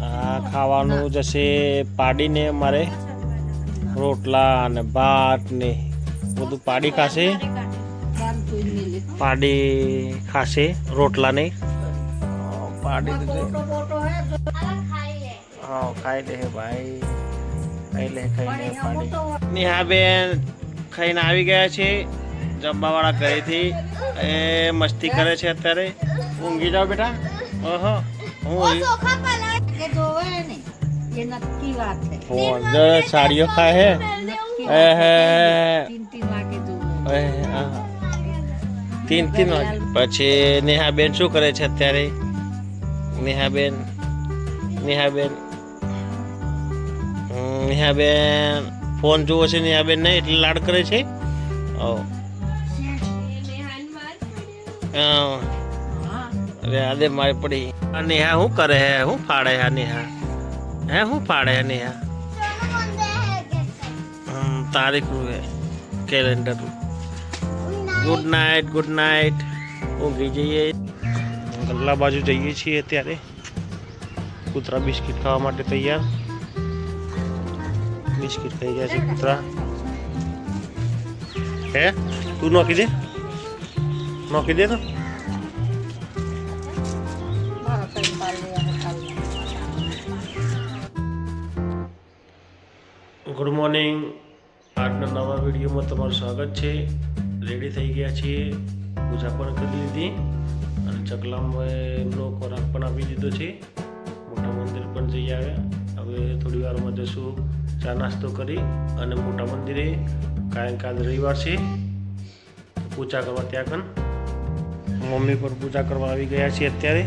આ ખાવાનું જશે પાડીને મારે રોટલા અને ભાત ને બધું પાડી ખાશે. પાડી ખાશે રોટલા ને પાડી હા ખાઈ લે ભાઈ, ખાઈ લે પાડી. નેહાબેન ખાઈને આવી ગયા છે જમવાવાળા ઘરેથી. એ મસ્તી કરે છે અત્યારે. ઊંઘી જાઓ બેટા. ઓહો હું સાડીઓ ખાય હે. તીન વાગે પછી નેહાબેન શું કરે છે અત્યારે? નેહાબેન ફોન જોવો છે નેહાબેન ને એટલે લાડ કરે છે. અરે આદે મારી પડી. નેહા શું કરે હે? શું ફાડે હે નેહા? શું ફાડે હે નેહા? તારીખ નું હે કેલેન્ડર. Good night. ઊંઘી જઈએ. ગલ્લા બાજુ જઈએ છીએ અત્યારે. કૂતરા બિસ્કિટ ખાવા માટે તૈયાર. બિસ્કિટ ખાઈ ગયા છે કૂતરા. હે તું નોખી દે તો. Good morning. આજના નવા વિડીયોમાં તમારું સ્વાગત છે. રેડી થઈ ગયા છીએ. પૂજા પણ કરી દીધી અને ચકલામાં એમનો ખોરાક પણ આપી દીધો છે. મોટા મંદિર પણ જઈ આવ્યા. હવે થોડી વારમાં જશું ચા નાસ્તો કરી અને મોટા મંદિરે. કાલ રવિવાર છે પૂજા કરવા ત્યાં કન. મમ્મી પર પૂજા કરવા આવી ગયા છે અત્યારે.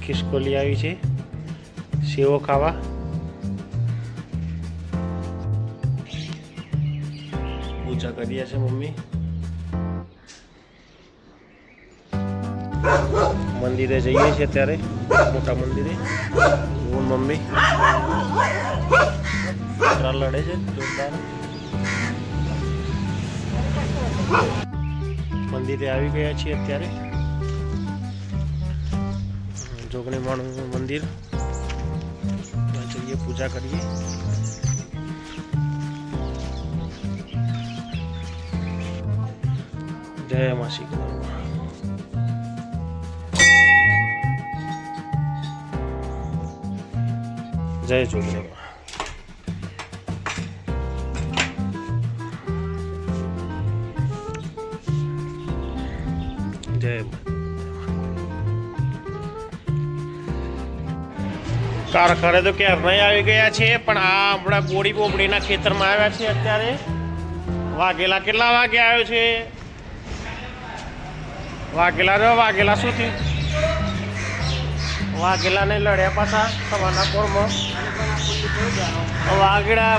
ખિસકોલી આવી છે સેવો ખાવા. પૂજા કરીએ છે મમ્મી. મંદિરે જઈએ છીએ અત્યારે મોટા મંદિરે. હું મમ્મી લડે છે જોરદાર. મંદિરે આવી ગયા છીએ અત્યારે. જોગણી માણું મંદિર જઈએ પૂજા કરીએ. જય માસી. જય જોગણી. જય કારખાને તો ક્યાં નહીં આવી ગયા છે, પણ આ આપણા ગોળી બોબડીના ખેતરમાં આવ્યા છે અત્યારે. વાઘેલા કેટલા વાગે આવ્યો છે? વાઘેલા શું થયું? વાઘેલાને લડ્યા પાછા સવારના પોરમાં.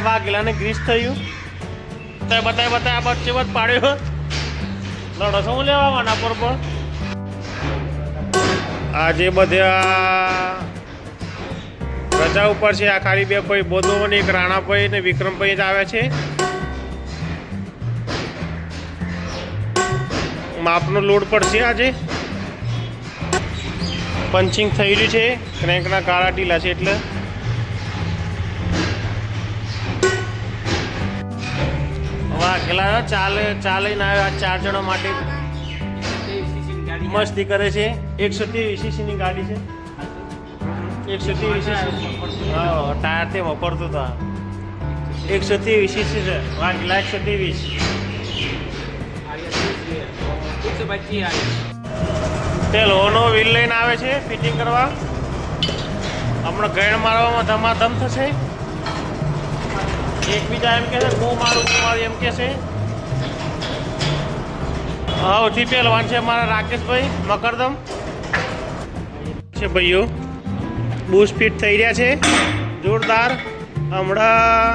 વાઘેલાને ગ્રીસ થયું. તો બતાય બચ્ચે બધ પાડ્યો. લડો છો હું લેવા વાના પર. આજે બધા રજા ઉપર છે. આ ખાલી બે ભાઈ બોધો ને એક રાણાભાઈ ને વિક્રમભાઈ જ આવ્યા છે. માપનો લોડ પડશે આજે. પંચિંગ થઈ રહ્યું છે. ક્રેન્કના કાળા ટીલા છે એટલે. વાઘેલા ચાલે ના આવ્યા 4 જણા માટે. મસ્તી કરે છે. 123 સીસીની ગાડી છે. 123 સીસી. હા ટાયર તે વાપરતો હતો. 123 સીસી છે વાઘેલા. 123 તે લોનો વ્હીલ લઈને આવે છે ફિટિંગ કરવા. હમણાં ગેણ મારવામાં ધમાધમ થશે. એકબીજા એમ કહે છે હું મારું એમ કહે છે. સૌથી પહેલવાન છે મારા રાકેશભાઈ મકરદમ છે. ભાઈઓ બૂસ્ટ ફિટ થઈ રહ્યા છે જોરદાર. હમણાં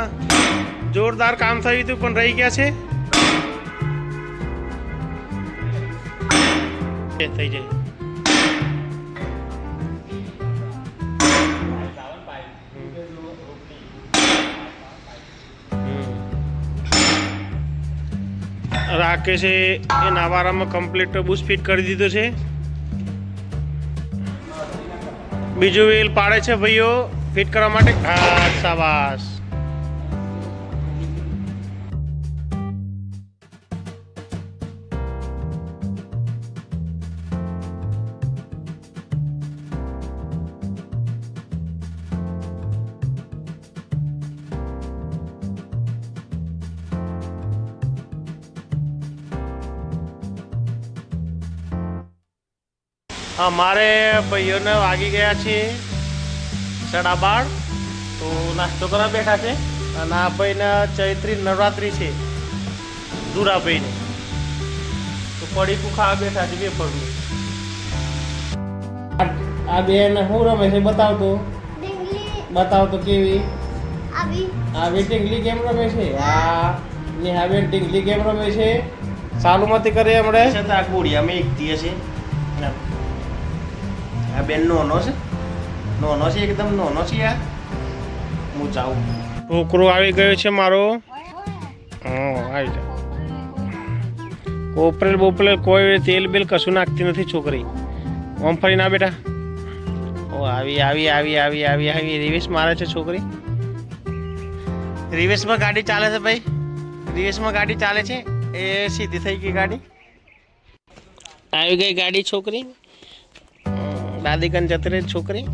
જોરદાર કામ થયું હતું પણ રહી ગયા છે. થઈ જાય. રાકેશે એ નાવારામાં કમ્પ્લીટ બૂસ્ટ ફિટ કરી દીધો છે. બીજું વ્હીલ પાડે છે ભાઈઓ ફિટ કરવા માટે. હા શાબાશ. અમારે ભાઈઓને વાગી ગયા છે 12:30. તો નાસ્તો કરવા બેઠા છે અને આ ભાઈને ચૈત્રી નવરાત્રિ છે દુરાભાઈને, તો પડીકું ખાવા બેઠા છે વેફરનું. આ બેન શું રમે છે બતાવતો કેવી આવી ટીંગલી ગેમ રમે છે. આ નેહાબેન ટીંગલી ગેમ રમે છે. ચાલુમાંથી કરે હમણાં આ ગોળિયામાં એકતી હશે. આ બેન નોનો છે એકદમ નોનો છે યાર. હું જાઉં. છોકરો આવી ગયો છે મારો. આવી જાય. કોપરેલ બોપરેલ કોઈ તેલ બેલ કશું નાખતી નથી છોકરી. ઓમ ફરી ના બેટા. ઓ આવી રિવેશ મારે છે છોકરી. રિવેશમાં ગાડી ચાલે છે ભાઈ. રિવેશમાં ગાડી ચાલે છે. એ સીધી થઈ ગઈ ગાડી. આવી ગઈ ગાડી છોકરી. દાદી કન જતી રહી છોકરી.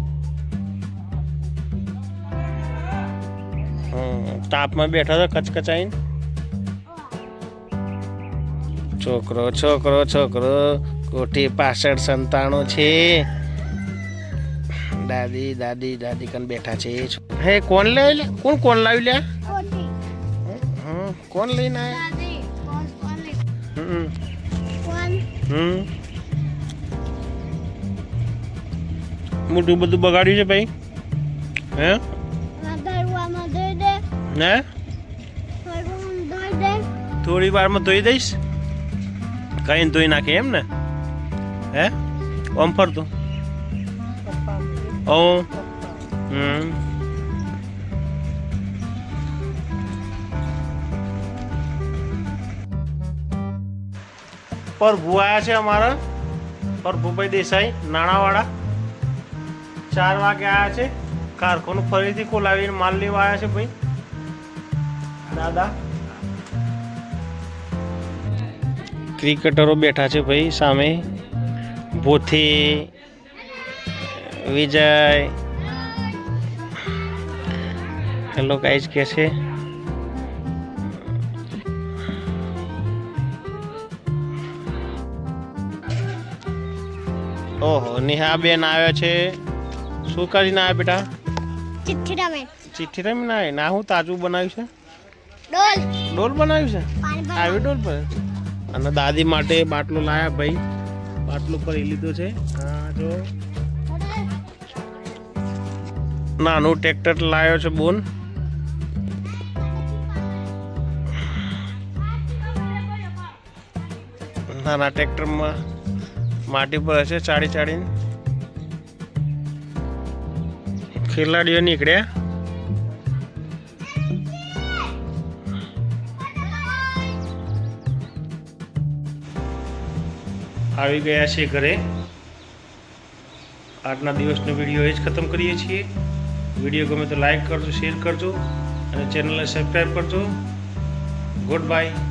તાપમાં બેઠા હતા કચકચાઈને. છોકરો કોઠી પાછળ સંતાણો છે. દાદી કન બેઠા છે. હે કોણ લાવ્યું લે? કોણ લઈને આવ્યા? મોટું બધું બગાડ્યું છે ભાઈ. હે થોડી વારમાં ધોઈ દઈશ. કઈ ધોઈ નાખે એમ ને? હે ઓમ ફરતું. પ્રભુ આવ્યા છે અમારા. પ્રભુભાઈ દેસાઈ નાણાવાળા. 4 વાગે આવ્યા છે. કારખાનું ફરીથી ખોલાવીને માલ લેવા આવ્યા છે ભાઈ દાદા. ક્રિકેટરો બેઠા છે ભાઈ સામે. ભોથી, વિજય, હેલો ગાઈસ કે છે. ઓહો નેહા બેન આવ્યો છે. શું કરીને આવ્યા બેટા? ચિઠ્ઠી રમીને આવ્યા. ના હું તાજું બનાવ્યું છે. ડોલ બનાવ્યું છે. આવી ડોલ પર. અને દાદી માટે બાટલો લાયા ભાઈ. બાટલો પર લીધો છે. હા જો નાનું ટ્રેક્ટર લાવ્યો છે બોન. નાના ટ્રેક્ટરમાં માટી પર હશે ચાડીને. ખેલાડીઓ નીકળ્યા. આવી ગયા છે ઘરે. આજના દિવસનો વિડીયો એ જ ખતમ કરીએ છીએ. વિડીયો ગમે તો લાઈક કરજો, શેર કરજો અને ચેનલને સબસ્ક્રાઈબ કરજો. Good bye.